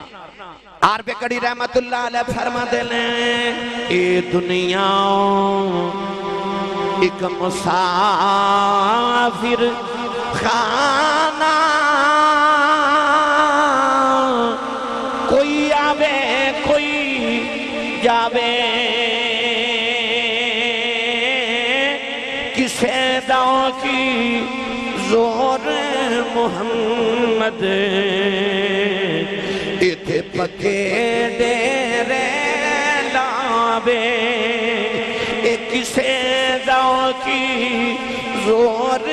عارف کڑی رحمت اللہ علیہ فرما دلیں اے دنیا ایک مسافر خانہ کوئی آوے کوئی جاوے کسے دعو کی زور محمد ایتھے پکے ڈیرے لاوے ایک کسے دعو کی زور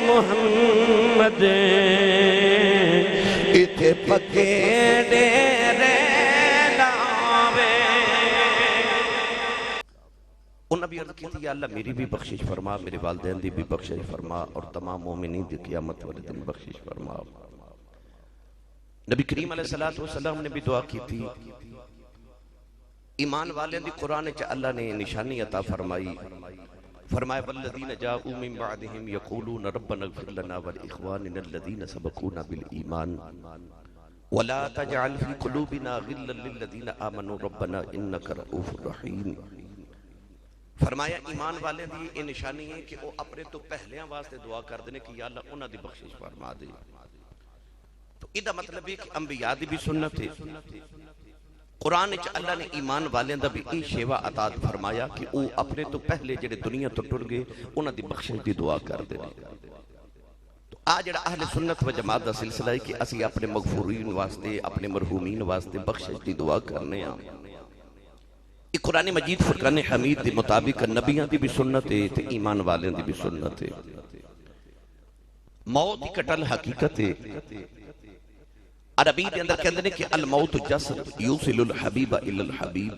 محمد ایتھے پکے ڈیرے لاوے. ان نبی عرض کی تھی اللہ میری بھی بخشش فرما, میرے والدین دی بھی بخشش فرما اور تمام مومنین دی قیامت والے دن بخشش فرما. نبی کریم علیہ السلام نے بھی دعا کی تھی. ایمان والے دی قرآن چا اللہ نے نشانی عطا فرمائی, فرمایا والذین جاؤوا من بعدہم یقولون ربنا اغفر لنا ولاخواننا الذین سبقونا بالایمان ولا تجعل فی قلوبنا غلا للذین آمنوا ربنا انک رؤوف رحیم. فرمایا ایمان والے دی یہ نشانی ہے کہ وہ اپنے تو پہلیاں واسطے دعا کر دینے کہ یا اللہ انہاں دی بخشش فرما دے. تو ادھا مطلب ہے کہ انبیاء دی بھی سنت ہے. قرآن چ اللہ نے ایمان والے دا بھی ای شیوہ عطا فرمایا کہ وہ اپنے تو پہلے جڑے دنیا تو ٹر گئے انہاں دی بخشش دی دعا کر دینے. تو آج جڑا اہل سنت و جماعت دا سلسلہ ہے کہ اسی اپنے مغفورین واسطے اپنے مرحومین واسطے بخشش دی دعا کرنے ہیں. قرآن مجید فرقان حمید دی مطابق نبیان دی بھی سنت ہے تے ایمان والے دی بھی سنت ہے. موت ہی کٹل حقیقت ہے. عربی دے اندر کہندے کہ الموت جسر یوصل الحبیب الی الحبیب.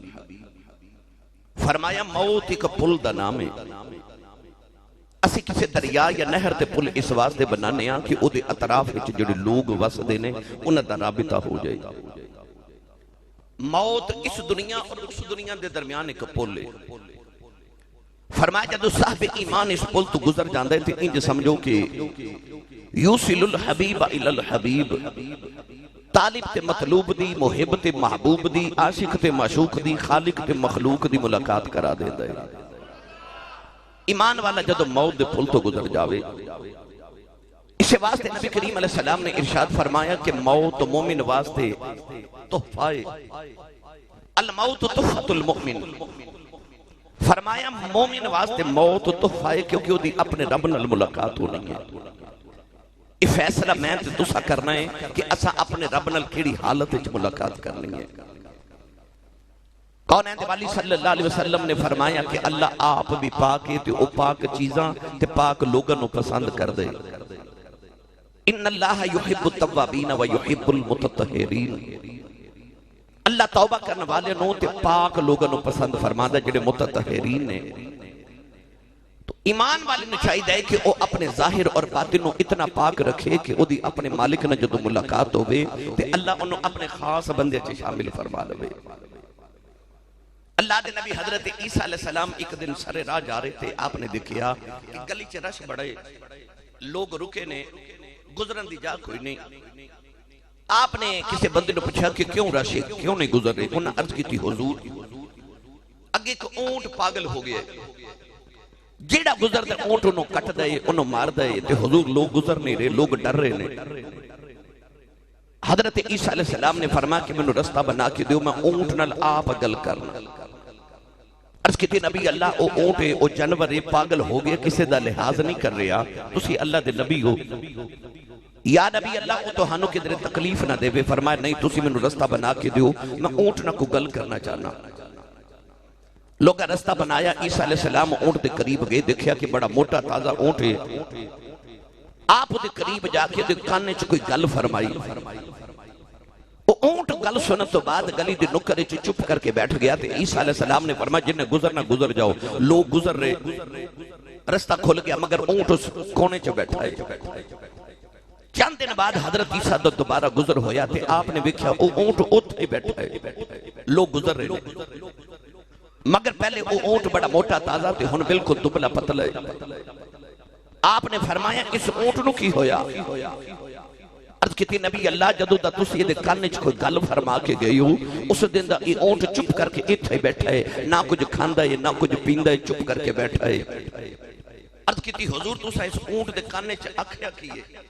فرمایا موت ایک پل دا نام ہے. اسی کسی دریا یا نہر تے پل اس واسطے بنانے ہیں کہ او دے اطراف وچ جڑے لوگ وسدے نے انہاں دا رابطہ ہو جائے. موت اس دنیا اور اس دنیا دے درمیان ایک پل ہے. فرمایا جدو صاحب ایمان اس پل تو گزر جاندے تھے انج سمجھو کہ یوصل الحبیب الی الحبیب, طالب تے مطلوب دی, محب تے محبوب دی, عاشق تے معشوق دی, خالق تے مخلوق دی ملاقات کرا دے دے. ایمان والا جدو موت دے پل تو گزر جاوے. اس واسطے نبی کریم علیہ السلام نے ارشاد فرمایا کہ موت مومن واسطے تحفہ ہے. الموت تحفۃ المؤمن. فرمایا مومن واسطے موت تحفہ ہے کیونکہ وہ دی اپنے رب نال ملاقات ہونی ہے. یہ فیصلہ میں تے تسا کرنا ہے کہ اسا اپنے رب نال کیڑی حالت وچ ملاقات کرنی ہے. کونین والی صلی اللہ علیہ وسلم نے فرمایا کہ اللہ آپ بھی پاک ہے تے او پاک چیزاں تے پاک لوگوں نو پسند کر دے. ان اللہ یحب التوابین و یحب المتطہرین. اللہ توبہ کرنے والے نو تے پاک لوگوں نو پسند فرماتا جڑے متطہرین نے. تو ایمان والے نے چاہیے کہ وہ اپنے ظاہر اور باطن نو اتنا پاک رکھے کہ وہ دی اپنے مالک نے جدو ملاقات ہوئے تے اللہ انہوں اپنے خاص بندے چے شامل فرما لے. اللہ دے نبی حضرت عیسیٰ علیہ السلام ایک دن سرے راہ جا رہے تھے. آپ نے دیکھیا کہ گلی چے رش بڑے, لوگ رکے نے, گزرن دی جا کوئی نہیں. آپ نے کسی بندے نے پوچھا کہ کیوں رش ہے, کیوں نہیں گزر رہے. انہوں نے عرض کی تھی حضور اگے ایک اونٹ پاگل ہو گیا, جیڑا گزر دے اونٹ انہوں کٹ دے انہوں مار دے. تے حضور لوگ گزر نہیں رہے, لوگ ڈر رہے نے. حضرت عیسیٰ علیہ السلام نے فرمایا کہ میں نے رستہ بنا کے دیو, میں اونٹ نال آپ گل کرنا. عرض کی تھی نبی اللہ او اونٹ ہے, او جانور ہے, پاگل ہو گیا, کسے دا لحاظ نہیں کر رہا, تسی اللہ دے نبی ہو. یا نبی اللہ او تو ہنو کے در تکلیف نہ دے. فرمایا نہیں تسی میں نے رستہ بنا کے دیو, میں اونٹ نہ کو گل کرنا چاہنا. لوگا رستہ بنایا. عیسیٰ علیہ السلام اونٹ دے قریب گئے, دیکھیا کہ بڑا موٹا تازہ اونٹ ہے. آپ دے قریب جا کے دے کانے چ کوئی گل فرمائی. وہ اونٹ گل سنت تو بعد گلی دے نکرے چ چپ کر کے بیٹھ گیا. تے عیسیٰ علیہ السلام نے فرمایا جنہیں گزرنا گزر جاؤ. لوگ گزر رہے, رستہ کھل گیا مگر اونٹ اس کونے چ بیٹھا ہے. چند دن بعد حضرت عیسیٰ دوبارہ گزر ہویا تھے. آپ نے دیکھا وہ اونٹ اتھے بیٹھا ہے, لوگ گزر رہے. مگر پہلے وہ اونٹ بڑا موٹا تازہ تے ہن بالکل دبلا پتلا ہے. آپ نے فرمایا اس اونٹ نو کی ہویا. عرض کیتی نبی اللہ جدو دا تسی دے کان وچ کوئی گل فرما کے گئے ہو اس دن دا یہ اونٹ چپ کر کے ایتھے بیٹھا ہے نہ کچھ کھاندا ہے نہ کچھ پیندا ہے چپ کر کے بیٹھا ہے عرض کیتی حضور تسا اس اونٹ دے کان وچ آکھیا کی ہے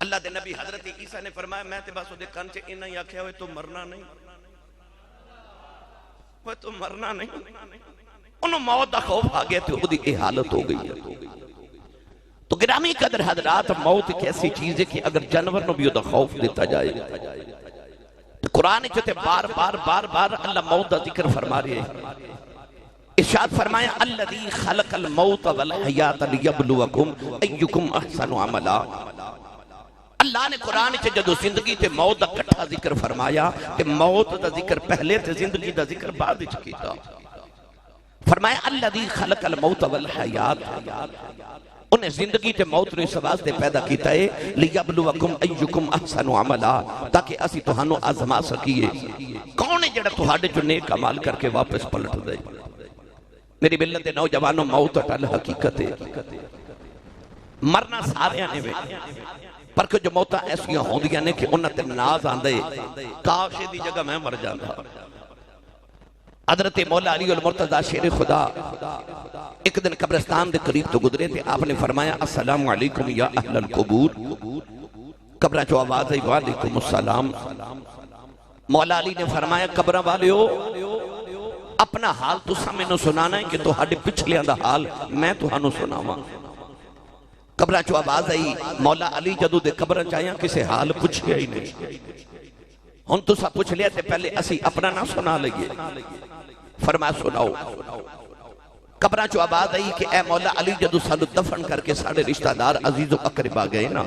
اللہ دے نبی حضرت عیسیٰ نے فرمایا میں تے بس دے کان وچ انہاں ہی آکھیا ہوئے تو مرنا نہیں وہ تو مرنا نہیں انہوں موت دا خوف آ گیا تو خود ہی حالت ہو گئی ہے تو گرامی قدر حضرات موت ایک ایسی چیز ہے کہ اگر جانور نو بھی دا خوف دیتا جائے تو قرآن چاہتے بار بار بار بار اللہ موت دا ذکر فرما رہے ہیں ارشاد فرمایا الذی خلق الموت والحیات لیبلوکم ایکم احسن عملا اللہ نے قرآن چاہتے جدو زندگی تے موت دا کٹھا ذکر فرمایا کہ موت دا ذکر پہلے تے زندگی دا ذکر بعد کیتا فرمایا الذی خلق الموت والحیات انہیں زندگی تے موت نے اس واسطے پیدا کیتا ہے لیبلوکم ایکم احسن عملا تاکہ اسی تہانوں آزما سکیے کون ہے جڑا تہاڈے جو نیک عمل کر کے واپس پلٹ دے میری ملت نوجوانوں موت اٹل حقیقت ہے مرنا سارے نے وے پر کہ جو موتاں ایسیاں ہوندیاں نے کہ انہاں تے ناز آندے کاش دی جگہ میں مر جاندا حضرت مولا علی المرتضی شیر خدا ایک دن قبرستان دے قریب تو گزرے تھے آپ نے فرمایا السلام علیکم یا اہل القبور قبرہ جو آواز ہے وعلیکم السلام مولا علی نے فرمایا قبرہ والیو اپنا حال تو سامنے سنانا ہے کہ تو ہاڑے پچھلیاں دا حال میں تو ہانو سناواں قبرہ جو آواز آئی مولا علی جدو دے قبرہ چاہیاں کسے حال پوچھیا ہی نہیں ہن تو سا پوچھ لیا تے پہلے اسی اپنا نہ سنا لئیے فرمایا سناؤ قبرہ جو آواز آئی کہ اے مولا علی جدو سانو دفن کر کے ساڑے رشتہ دار عزیز و اقربا گئے نا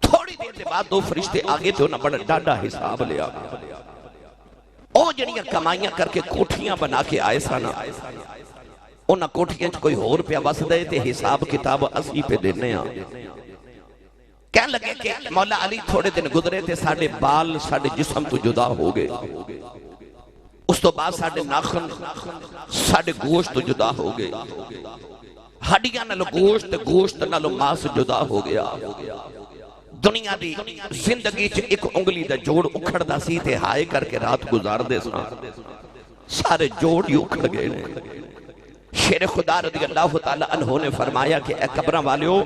تھوڑی دیر دے بعد دو فرشتے آگے تھے انہاں بڑا ڈاڈا حساب لیا او جنیاں کمائیاں کر کے کوٹھیاں بنا کے آئے سانا انہاں کوٹھیاں کوئی ہور پہ وس دے تے حساب کتاب اسی پہ دینے ہاں کہنے لگے کہ مولا علی تھوڑے دن گزرے تھے ساڑے بال ساڑے جسم تو جدا ہو گئے اس تو بعد ساڑے ناخن ساڑے گوشت تو جدا ہو گئے ہڈیاں نالو گوشت نالو ماس جدا ہو گیا دنیا دی زندگی چ ایک انگلی دا جوڑ اکھڑ دا سی تے ہائے کر کے رات گزار دے سان سارے جوڑ ہی اکھڑ گئے شیر خدا رضی اللہ تعالیٰ عنہ نے فرمایا کہ اے قبرہ والیو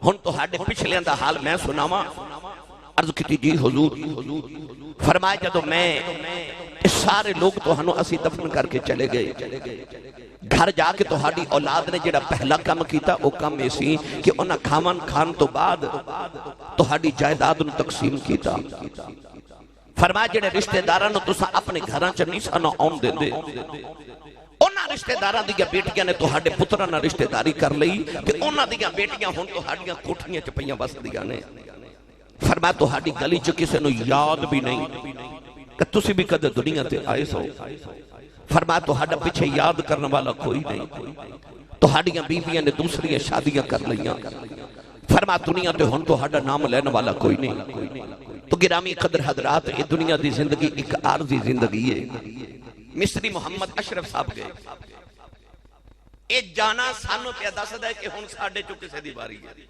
ہن تو ہاڑے پچھلے دا حال میں سناواں عرض کیتی جی حضور فرمایا جدو میں اس سارے لوگ تو ہنو اسی دفن کر کے چلے گئے گھر جا کے تو ہاڑی اولاد نے جڑا پہلا کام کیتا وہ کام ایسی کہ انہاں کھاون کھان تو بعد تو ہاڑی جائیداد نو تقسیم کیتا فرمایا جڑے رشتہ داراں تساں اپنے گھراں چ نہیں سن آن دیندے انہاں رشتہ داراں دیاں بیٹیاں نے تو ہاڑے پتراں نال رشتہ داری کر لئی کہ انہاں دیاں بیٹیاں ہن تو ہاڑیاں کوٹھیاں چ پئیاں وسدیاں نے فرمایا تو ہاڑی گلی چ کسے نو یاد بھی نہیں کہ تسی بھی کدے دنیا تے آئے سو فرمایا تو ہاڑا پیچھے یاد کرنے والا کوئی نہیں تو ہاڑیاں بیویاں نے دوسری شادیاں کر لیاں فرمایا دنیا تے ہن تو ہاڑا نام لینے والا کوئی نہیں تو گرامی قدر حضرات یہ دنیا دی زندگی ایک عارضی زندگی ہے مصری محمد اشرف صاحب گئے اے جانا سانو پہ دسدا ہے کہ ہن ساڈے چوں کسے دی باری ہے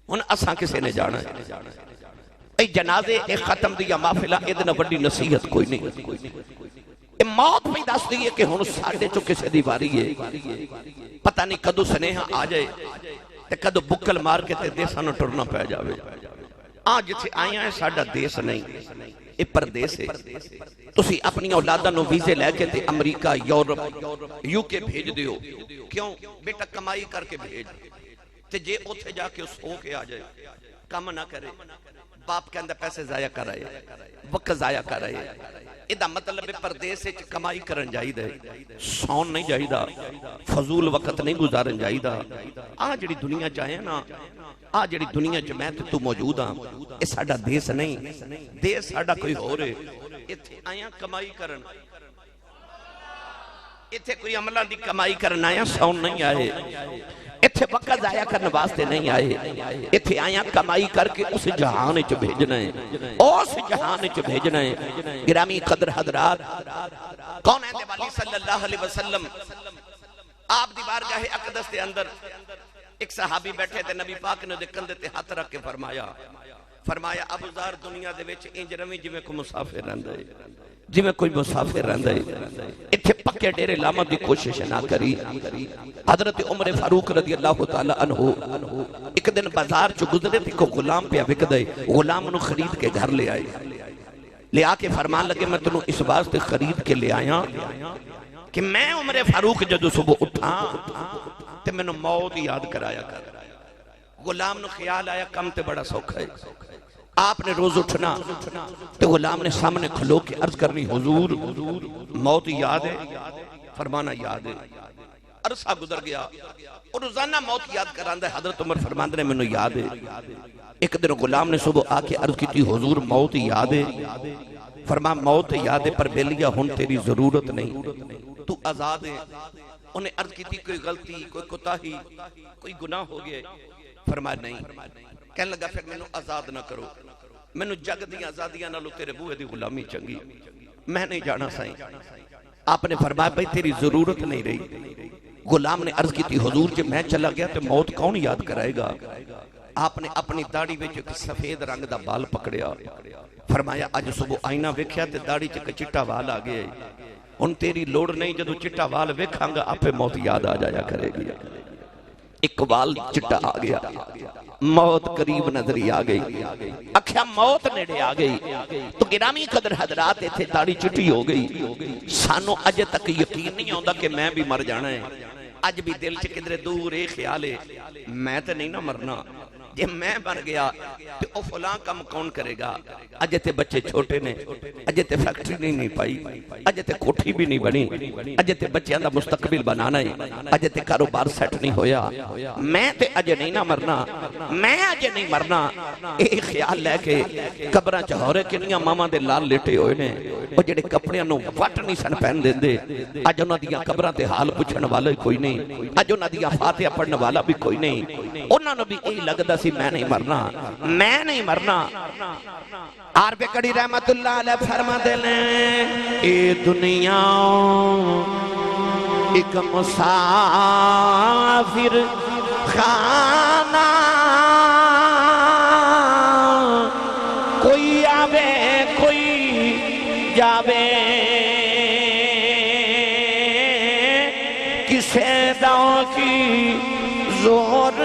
ہن اساں کسے نے جانا ہے اے جنازے اے ختم دی یا محفلہ ادنا بڑی نصیحت کوئی نہیں اے موت پہ دس دی ہے کہ ہن ساڈے چوں کسے دی باری ہے پتہ نہیں کدو سنیہا آ جائے تے کدو بکل مار کے تے دیساں نوں ٹرنا پے جاوے جتھے آیا ہے ساڈا دیس نہیں اے پردیس ہے تسی اپنی اولاداں نو ویزے لے کے تے امریکہ یورپ یو کے بھیج دیو کیوں بیٹا کمائی کر کے بھیج تے جے اوتھے جا کے سو کے آ جائے کم نہ کرے باپ کے اندر پیسے ضائع کر رہے وقت ضائع کر رہے ادا مطلب پردیس وچ کمائی کرن جائیدا سون نہیں جائیدا فضول وقت نہیں گزارن جائیدا آ جڑی دنیا چاہے نا آ جڑی دنیا چ میں تے تو موجود ہاں اے ساڈا دیس نہیں دیس ساڈا کوئی ہور ہے ایتھے آیا کمائی کرن ایتھے کوئی عملہ دی کمائی کرن آیا سون نہیں آئے ایتھے وقت ضائع کرنے واسطے نہیں آئے ایتھے آیا کمائی کر کے اس جہان وچ بھیجنا ہے اس جہان وچ بھیجنا ہے گرامی قدر حضرات کون ہے والی صلی اللہ علیہ وسلم آپ دی بارگاہ اقدس دے اندر ایک صحابی بیٹھے تھے نبی پاک نے دے کندھے تے ہاتھ رکھ کے فرمایا ابو ذر دنیا دے وچ انج رویں جویں کوئی مسافر رہندا ہے جویں کوئی مسافر رہندا ہے ایتھے پکے ڈیرے لامن دی کوشش نہ کری حضرت عمر فاروق رضی اللہ تعالی عنہ ایک دن بازار چ گزرے تے کو غلام پہ وکدا ہے غلام نو خرید کے گھر لے آئے لے آ کے فرمان لگے میں تنوں اس واسطے خرید کے لے آیا کہ میں عمر فاروق جدو صبح اٹھا تے میں نے موت یاد کرایا کر غلام نو خیال آیا کم تے بڑا سوکھا ہے آپ نے روز اٹھنا تے غلام نے سامنے کھلو کے عرض کرنی حضور موت یاد ہے فرمانا یاد ہے عرصہ گزر گیا اور روزانہ موت یاد کراندہ ہے حضرت عمر فرماندے نے میں نے یاد ہے ایک دن غلام نے صبح آ کے عرض کی تھی حضور موت یاد ہے فرما موت یاد ہے پر بیلیا ہن تیری ضرورت نہیں تو آزاد ہے انہیں عرض کی تھی کوئی غلطی کوئی کوتاہی کوئی گناہ ہو گئے فرمایا نہیں کہنے لگا پھر میں نے آزاد نہ کرو میں نے جگ دی آزادیاں نہ لو تیرے بوئے دی غلامی چنگی میں نہیں جانا سائیں آپ نے فرمایا بھئی تیری ضرورت نہیں رہی غلام نے عرض کی تھی حضور جب میں چلا گیا تو موت کون یاد کرائے گا آپ نے اپنی داڑھی وچ ایک سفید رنگ دا بال پکڑیا فرمایا اج صبح آئینہ ویکھیا تے داڑھی چ چٹا وال آ گیا ہن تیری لوڑ نہیں جدو چٹا وال ویکھاں گا آپے موت یاد آ جایا کرے گی ایک وال چٹا آ گیا موت قریب نظری آ گئی اکھیا موت نیڑے آ گئی تو گرامی قدر حضرات تھے داڑھی چٹی ہو گئی سانو اج تک یقین نہیں ہوندا کہ میں بھی مر جانا ہے اج بھی دل چ کدھر دور اے خیال ہے میں تے نہیں نہ مرنا جے میں بن گیا تو او فلاں کم کون کرے گا اج تے بچے چھوٹے نے اج تے فیکٹری نہیں پائی اج تے کوٹھی بھی نہیں بنی اج تے بچیاں دا مستقبل بنانا ہے اج تے کاروبار سیٹ نہیں ہویا میں تے اج نہیں نہ مرنا میں اج نہیں مرنا اے خیال لے کے قبراں چ ہورے کنیاں ماما دے لال لیٹے ہوئے نے او جڑے کپڑیاں نو وٹ نہیں سن پہن دیندے اج انہاں دیاں قبراں تے حال پوچھن والا کوئی نہیں اج انہاں دیاں فاتحہ پڑھن والا بھی کوئی نہیں انہاں نو بھی اے لگدا میں نہیں مرنا میں نہیں مرنا عارف کڑی رحمت اللہ علیہ فرما دے لیں اے دنیا ایک مسافر خانہ کوئی آوے کوئی جاوے کسے داؤں کی زور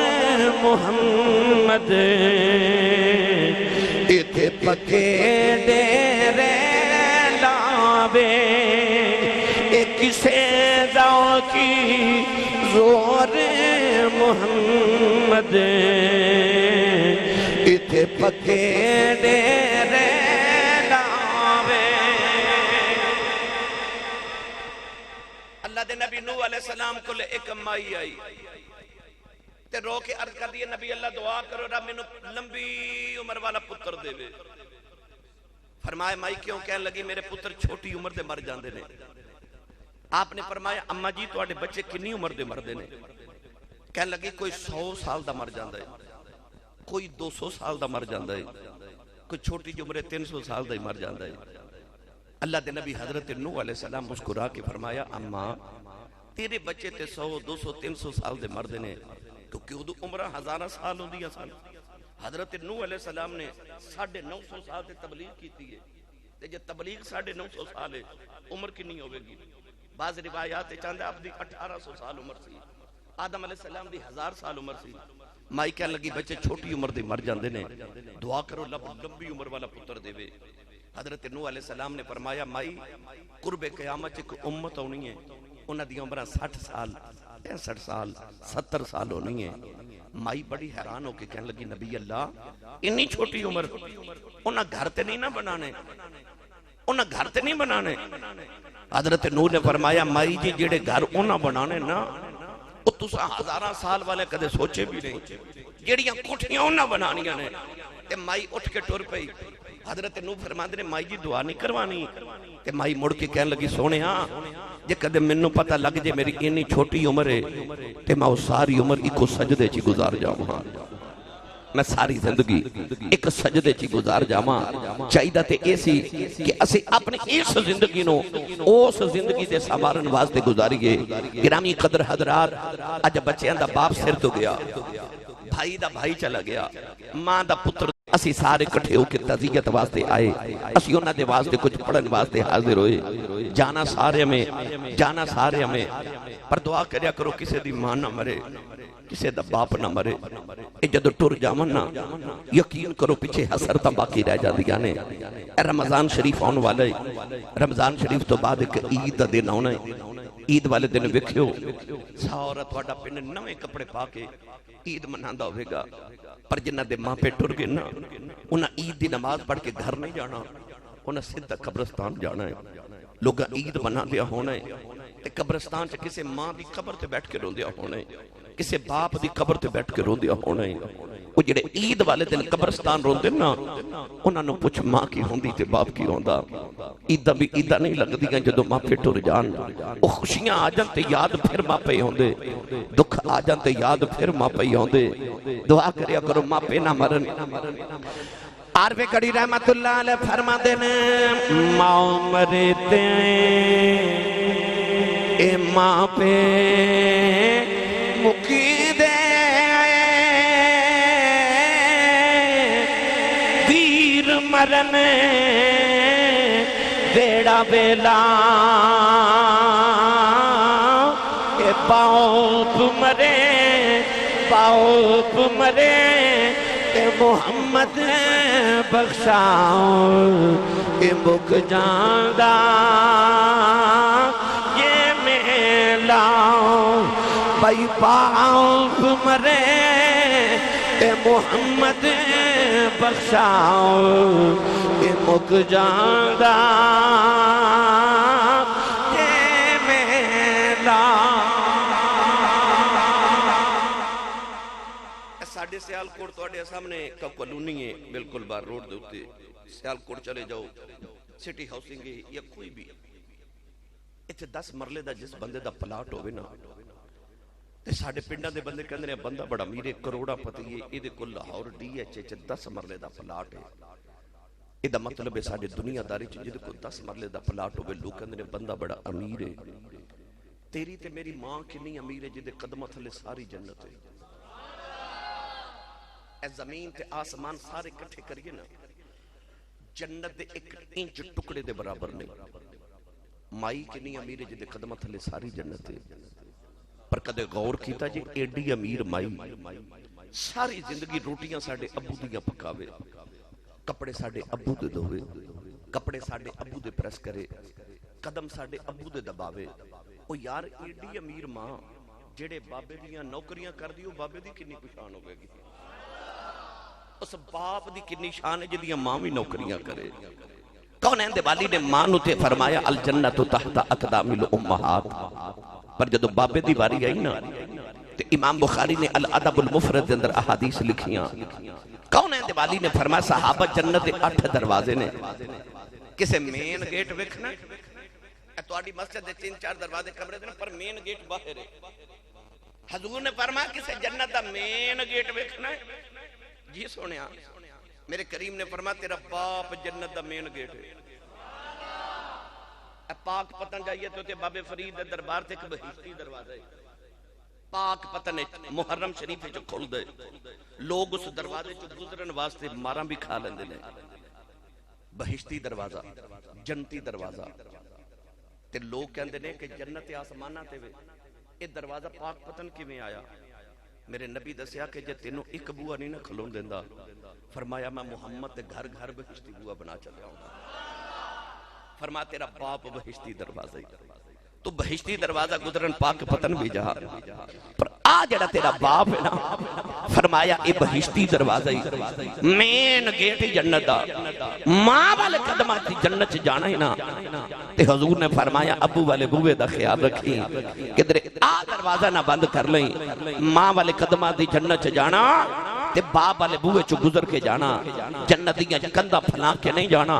محمد ایتھے پکے ڈیرے لاوے اے کسے داؤں کی زور محمد ایتھے پکے ڈیرے لاوے اللہ دے نبی نوح علیہ السلام کو لے ایک مائی آئی تے رو کے عرض کر دیئے نبی اللہ دعا کرو رب میں لمبی عمر والا پتر دے وے فرمایا مائی کیوں کہنے لگی میرے پتر چھوٹی عمر دے مر جاندے نے آپ نے فرمایا اماں جی تو آڑے بچے کنی عمر دے مر دے نے کہنے لگی کوئی 100 سال دا مر جاندہ ہے کوئی 200 سال دا مر جاندہ ہے کوئی چھوٹی جو عمر 300 سال دا ہی مر جاندہ ہے اللہ دے نبی حضرت نوح علیہ السلام مسکرا کے فرمایا اماں تیرے بچے تے 100 200 300 سال دے مر دے نے کیونکہ ادو عمرہ 1000 سال ہوں دیا سال حضرت نوح علیہ السلام نے 950 سال تے تبلیغ کی تھی ہے جب تبلیغ 950 سال ہے عمر کی نہیں ہوئے گی بعض روایات چاندے آپ دی 1800 سال عمر سی آدم علیہ السلام دی 1000 سال عمر سی مائی کہنے لگی بچے چھوٹی عمر دے مر جاندے نے دعا کرو لمبی عمر والا پتر دے وے حضرت نوح علیہ السلام نے فرمایا مائی قرب قیامت ایک امت ہونی ہے انہاں دی عمرہ 60 سال 65 سال 70 سال ہونی ہے مائی بڑی حیران ہو کے کہنے لگی نبی اللہ اتنی چھوٹی عمر انہاں گھر تے نہیں نہ بنانے انہاں گھر تے نہیں بنانے حضرت نوح نے فرمایا مائی جی جڑے گھر انہاں بنانے نا وہ تساں 1000 سال والے کدے سوچے بھی نہیں جڑیاں کوٹھیاں انہاں بنانیاں نے تے مائی اٹھ کے ٹر پئی حضرت نوح فرماندے نے مائی جی دعا نہیں کروانی تے مائی مڑ کے کہنے لگی سونے ہاں جے کدے منو پتہ لگ جے میری اتنی چھوٹی عمر ہے تے میں ساری عمر ایکو سجدے چ گزار جاؤں ہاں میں ساری زندگی ایک سجدے چی گزار جاما چاہیدہ تے ایسی کہ اسے اپنے اس زندگی نو اس زندگی دے سامارن واسطے گزاریے گرامی قدر حضرات اج بچیاں دا باپ سر تو گیا بھائی دا بھائی چلا گیا ماں دا پتر اسی سارے کٹھے ہو کے تعزیت واسطے آئے اسی انہاں دے واسطے کچھ پڑھن واسطے حاضر ہوئے جانا سارے ہمیں پر دعا کریا کرو کسے دی ماں نہ مرے کسے دا باپ نہ مرے اے جدو ٹر جامن نا یقین کرو پیچھے حسرتاں باقی رہ جا دیا نے اے رمضان شریف آن والے رمضان شریف تو بعد ایک عید دا دن آنا ہے عید والے دن وکھیو سارا تواڈا پنڈ نویں کپڑے پا کے عید مناندا ہوئے گا پر جنہ دے ماں پہ ٹر گئے نا انہاں عید دی نماز پڑھ کے گھر نہیں جانا انہاں سیدھا قبرستان جانا ہے لوگاں عید منا دیا ہونا ہے تے قبرستان چ کسے ماں دی قبر تے بیٹھ کے روندیا ہونا ہے کسے باپ دی قبر تے بیٹھ کے روندیا ہونا ہے وہ جڑے عید والے دن قبرستان روندے نا انہاں نوں پوچھ ماں کی ہوندی تے باپ کی ہوندا عیداں بھی عیداں نہیں لگدیاں جدوں ماں پہ ٹر جان او خوشیاں آ جان تے یاد پھر ماں پہ ہوندے دکھ آ جان تے یاد پھر ماں پہ ہوندے دعا کریا کرو ماں پہ نہ مرن عارف کڑی رحمت اللہ علیہ فرما دینے ماں مرتے اے ماں پہ مکی دے ویر مرن بیڑا بیلا اے باپ مرے اے محمد بخشاؤ اے مک جاندہ یہ میلاؤ بھائی باپ مرے اے محمد بخشاؤ اے مک جاندہ یہ میلاؤ ساڑھے سیال کوڑ تو اڈے سامنے کلونی ہے بالکل بار روڈ دے ہوتے سیال کوڑ چلے جاؤ سٹی ہاؤسنگ ہے یا کوئی بھی اتھے 10 مرلے دا جس بندے دا پلاٹ ہوئے نا تے ساڑھے پنڈا دے بندے کہندے ہیں بندہ بڑا میرے کروڑا پتی ہے یہ دے کل لاہور ڈی ایچ ایچ 10 مرلے دا پلاٹ ہے یہ دا مطلب ہے ساڑھے دنیا داری جدے کو 10 مرلے دا پلاٹ ہوئے لوگ کہندے ہیں بندہ بڑا امیر ہے تیری تے میری ماں کی نہیں امیر ہے جدے قدمہ تھلے ساری جنت ہے اے زمین تے آسمان سارے کٹھے کریے نا جنت دے 1 انچ ٹکڑے دے برابر نہیں مائی کی نہیں امیر جدے قدمہ تھلے ساری جنت ہے پر کدے غور کیتا جی ایڈی امیر مائی ساری زندگی روٹیاں ساڑھے ابو دیاں پکاوے کپڑے ساڑھے ابو دے دوے کپڑے ساڑھے ابو دے پریس کرے قدم ساڑھے ابو دے دباوے او یار ایڈی امیر ماں جڑے بابے دیاں نوکریاں کر دیو بابے دی کنی پشان ہوئے گی اس باپ دی کنی شان ہے جدیاں ماں بھی نوکریاں کرے کون اندے والی نے ماں نو تے فرمایا الجنت تحت اقدام الامہات پر جدو بابے دی باری آئی نا تے امام بخاری نے الادب المفرد دے اندر احادیث لکھیاں کون اندے والی نے فرمایا صحابہ جنت 8 دروازے نے کسے مین گیٹ وکھنا تو آڈی مسجد دے 3-4 دروازے کمرے دے پر مین گیٹ باہر ہے حضور نے فرمایا کسے جنت دا مین گیٹ وکھنا ہے جی سونیا میرے کریم نے فرمایا تیرا باپ جنت دا مین گیٹ ہے پاک پتن جائیے تو تے بابے فرید دے دربار تے ایک بہشتی دروازہ ہے پاک پتن محرم شریف جو کھول دے لوگ اس دروازے جو گزرن واسطے ماراں بھی کھا لیندے نے بہشتی دروازہ جنتی دروازہ تے لوگ کہندے نے کہ جنت آسمانہ تے وے اے دروازہ پاک پتن کی میں آیا میرے نبی دسیا کہ جے تینوں ایک بوہ نہیں نہ کھلون دیندہ فرمایا میں محمد دے گھر گھر بہشتی بوہ بنا چلے آؤں گا فرما تیرا باپ بہشتی دروازہ تو بہشتی دروازہ گزرن پاک پتن بھی جہاں پر آ جڑا تیرا باپ ہے نا فرمایا اے بہشتی دروازہ مین گیٹ جنت دا ماں والے قدمہ تھی جنت جانا ہی نا تے حضور نے فرمایا ابو والے بوے دا خیال رکھیں کہ درے آ دروازہ نہ بند کر لیں ماں والے قدمہ تھی جنت جانا تے باب والے بوئے چو گزر کے جانا، جنتیاں کندہ پھلا کے نہیں جانا،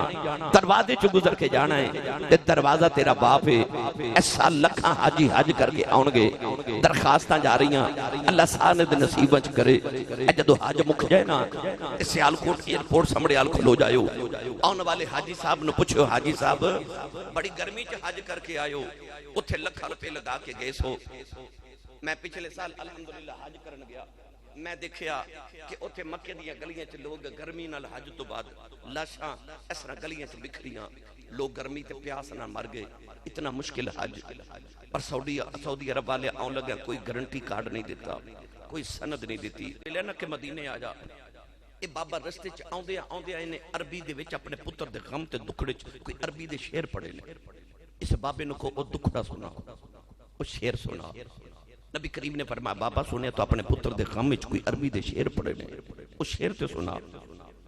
دروازے چو گزر کے جانا ہے تے دروازہ تیرا باپ ہے۔ ایسا لکھاں حاجی حج کر کے آن گے، درخواستاں جا رہی ہیں، اللہ ساند نصیب وچ کرے۔ اے جدو حج مک جائے نا، سیالکوٹ ایئرپورٹ سامنے آل کھلو جائیو، آن والے حاجی صاحب نے پوچھو، حاجی صاحب بڑی گرمی چ حج کر کے آئیو، اتھے لکھا روپے لگا کے گئے سو۔ میں پچھلے سال الحمدللہ حج کرن گیا، میں دیکھیا کہ اتھے مکے دیاں گلیاں چ لوگ گرمی نال حج تو بعد لاشاں اس طرح گلیاں چ بکھریاں، لوگ گرمی تے پیاس نہ مر گئے۔ اتنا مشکل حج، پر سعودی عرب والے آن لگا کوئی گارنٹی کارڈ نہیں دیتا، کوئی سند نہیں دیتی۔ لینا کہ مدینے آ جا، اے بابا رستے چ آندے انہیں عربی دے وچ اپنے پتر دے غم تے دکھڑے چ کوئی عربی دے شعر پڑھے لے۔ اس بابے نو کو او دکھڑا سنا، او شعر سنا۔ نبی کریم نے فرمایا بابا سنے تو اپنے پتر دے غم وچ کوئی عربی دے شعر پڑھے لے، او شعر تے سنا۔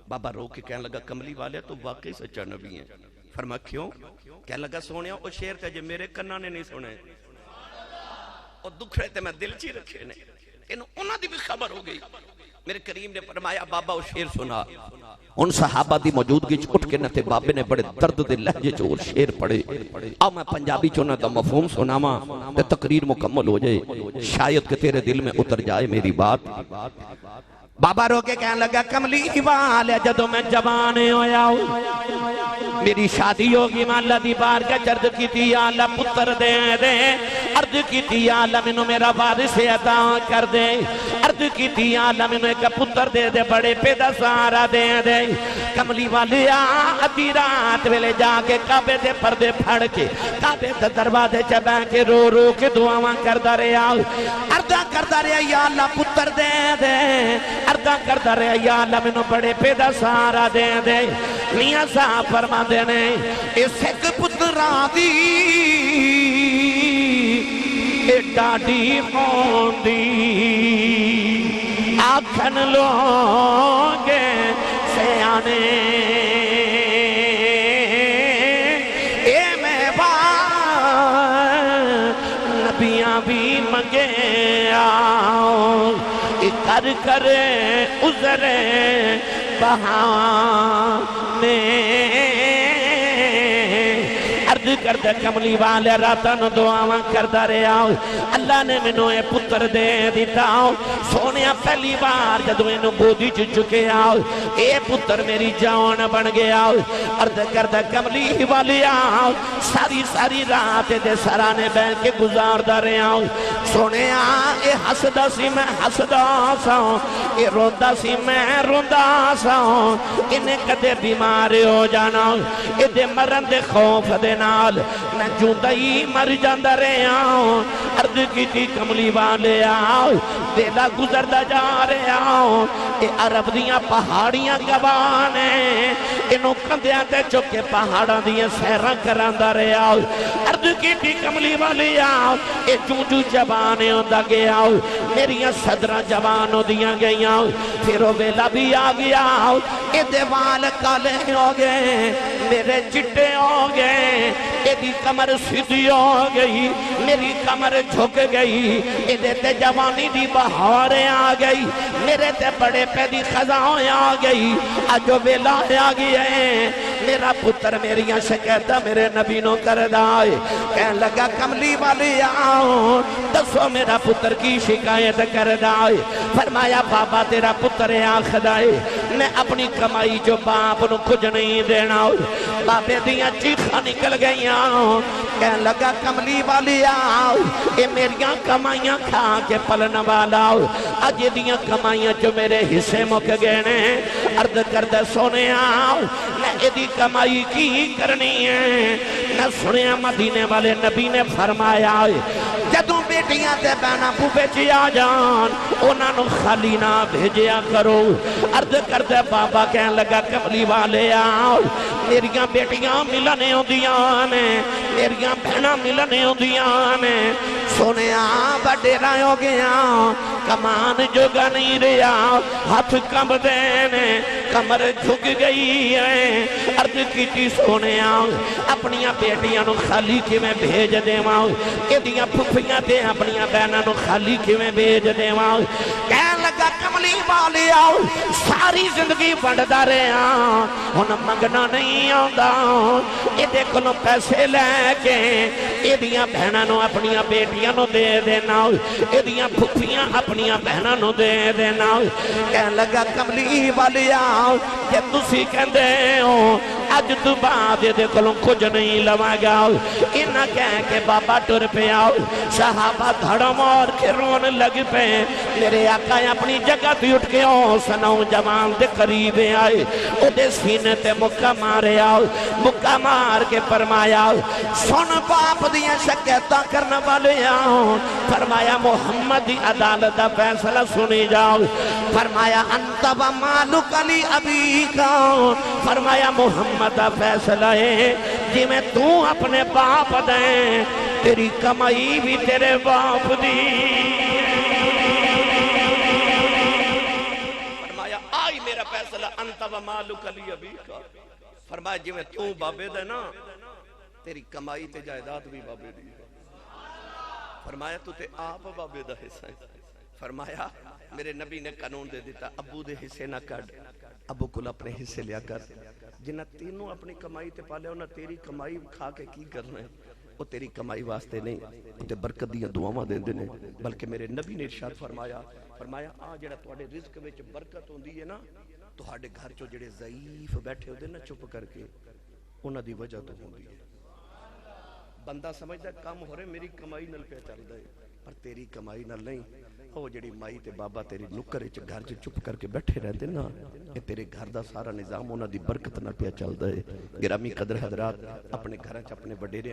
بابا رو کے کہنے لگا کملی والے تو واقعی سچا نبی ہیں۔ فرمایا کیوں؟ کہنے لگا سونیا او شعر تے جو میرے کناں نے نہیں سنے، او دکھڑے تے میں دل چی رکھے نے، انہاں دی بھی خبر ہو گئی۔ میرے کریم نے فرمایا بابا وہ شعر سنا۔ ان صحابہ دی موجودگی اٹھ کے نتے بابے نے بڑے درد دے لہجے چور شعر پڑھے۔ اب میں پنجابی چونا دا مفہوم سناما تے تقریر مکمل ہو جائے، شاید کہ تیرے دل میں اتر جائے میری بات۔ بابا رو کے کہنے لگا کملی والے جدو میں جوان ہویا ہوں، میری شادی ہوگی میں اللہ دی بار کا چرد کی تھی یا اللہ پتر دے دے، عرض کی تھی یا اللہ منو میرا وارث عطا کر دے، عرض کی تھی یا اللہ منو ایک پتر دے دے بڑے پیدا سارا دے دے۔ کملی والی آدھی رات ویلے جا کے کعبے دے پردے پھڑ کے کعبے دے دروازے چ بیٹھ کے رو رو کے دعاواں کردا رہیا، عرضاں کردا رہیا یا اللہ پتر دے دے، عرضاں کردا رہیا یا اللہ منو بڑے پیدا سارا دے دے۔ میاں صاحب فرما دے نے اس ایک پتراں دی اے ڈاڈی ہوندی، آکھن لوگ سیانے اے میوہ نبیاں بھی منگے آؤ، کر کر عذر بہانے۔ عرض کردہ کملی والے راتاں دعاواں کردہ رہا، اللہ نے منو اے پتر دے دیتا، سونیا پہلی بار جدو انہوں گودی چکے آؤ، اے پتر میری جان بن گیا۔ عرض کردہ کملی والے آؤ، ساری رات دے سرانے بیل کے گزار دا رہا، سونیا اے حسدہ سی میں حسدہ سا، اے روندہ سی میں روندہ سا، انہیں کدے بیمار ہو جانا، اے دے مرن دے خوف دے نال میں جوندہ ہی مر جاندہ رہا۔ عرض کی تھی کملی والے آؤ، ویلا گزردہ جا رہا، اے عرب دیاں پہاڑیاں گوانے، انہوں کندیاں تے چکے پہاڑاں دیاں سیرہ کراندہ رہا۔ عرض کی تھی کملی والے آؤ، اے جو جوانے ہوندہ گیا، میریاں صدرہ جوان ہو دیاں گئیاں، پھر وہ ویلا بھی آ گیا، اے دیوال کالے ہو گئے، میرے چٹے ہو گئے، اے دی کمر سیدھی ہو گئی، میری کمر جھک گئی، اے دیتے جوانی دی بہاریں آ گئی، میرے تے بڑے پیدی خزاں آ گئی، آجو ویلا آ گیا ہے، میرا پتر میریاں شکایتہ میرے نبی نو کر دائے۔ کہنے لگا کملی والی آؤ، دسو میرا پتر کی شکایت کر دائے۔ فرمایا بابا تیرا پتر آخر دائے، میں اپنی کمائی جو باپ نو کچھ نہیں دینا، بابے دیاں چیخاں نکل گئیاں۔ کہنے لگا کملی والی آؤ، اے میریاں کمائیاں کھا کے پلن والا، آج دیاں کمائیاں جو میرے حصے مک گئے نے۔ عرض کردہ سونے آؤ، میں ایدی کمائی کی کرنی ہے۔ نہ سنے مدینے والے نبی نے فرمایا جدوں بیٹیاں تے بہنا پوپے چی آ جان انہاں نو خالی نہ بھیجیا کرو۔ عرض کردہ بابا کہنے لگا کملی والے آؤ، میریاں بیٹیاں ملنے ہوندیاں نے، میریاں بہنا ملنے ہوندیاں نے۔ سونے بڑے رائے ہو گیا، کمان جگہ نہیں رہا، ہاتھ کم دینے، کمر جھک گئی ہے۔ عرض کی تھی سونے اپنیاں بیٹیاں نو خالی کی میں بھیج دے ماں، ایدیاں پھپیاں تے اپنیاں بہناں نو خالی کی میں بھیج دے ماں۔ کہنے لگا لگا کملی والیا ساری زندگی بڑھدا رہا ہن منگنا نہیں آندا ایدے کولوں پیسے لے کے ایدیاں بہناں نوں اپنیاں بیٹیاں نوں دے دینا ایدیاں پھپھیاں اپنیاں بہناں نوں دے دینا کہن لگا کملی والیا کہ تسی کہندے ہو اج تو بعد دے کولوں کچھ نہیں لواں گا انہاں کہہ کے بابا ٹر پیا صحابہ دھڑ مار کے رون لگ پے میرے آقا اپنی جگہ تے اٹھ کے سنو جوان دے قریب آئے او دے سینے تے مکہ ماریا مکہ مار کے فرمایا سن باپ دیاں شکایتاں کرنے والے فرمایا محمد دی عدالت دا فیصلہ سنی جاؤ فرمایا انت و مالک علی ابی کا فرمایا محمد دا فیصلہ ہے جی میں تو اپنے باپ دیں تیری کمائی بھی تیرے باپ دی فرمایا آئی میرا فیصلہ انت و مالک علی ابی کا فرمایا جی میں تو بابے دے نا تیری کمائی تے جائیداد بھی بابے دی فرمایا تو تے آپ بابے دا حصہ ہے فرمایا میرے نبی نے قانون دے دیتا ابو دے حصے نہ کٹ ابو کل اپنے حصے لیا کر جنہ تینوں اپنی کمائی تے پالے انہاں تیری کمائی کھا کے کی کرنا ہے وہ تیری کمائی واسطے نہیں وہ تے برکت دیاں دعاواں دین دینے بلکہ میرے نبی نے ارشاد فرمایا آ جڑا تواڈے رزق وچ برکت ہوندی ہے نا تواڈے گھر چوں جڑے ضعیف بیٹھے ہوندے نا چپ کر کے انہاں دی وجہ تو ہوندی ہے بندہ سمجھدا کام ہو رہے میری کمائی نال پہ چلدا ہے پر تیری کمائی نال نہیں وہ جڑی مائی تے بابا تیری نکر وچ گھر چ چپ کر کے بیٹھے رہندے نا اے تیرے گھر دا سارا نظام انہاں دی برکت نال پہ چلدا ہے گرامی قدر حضرات اپنے گھراں چ اپنے وڈیرے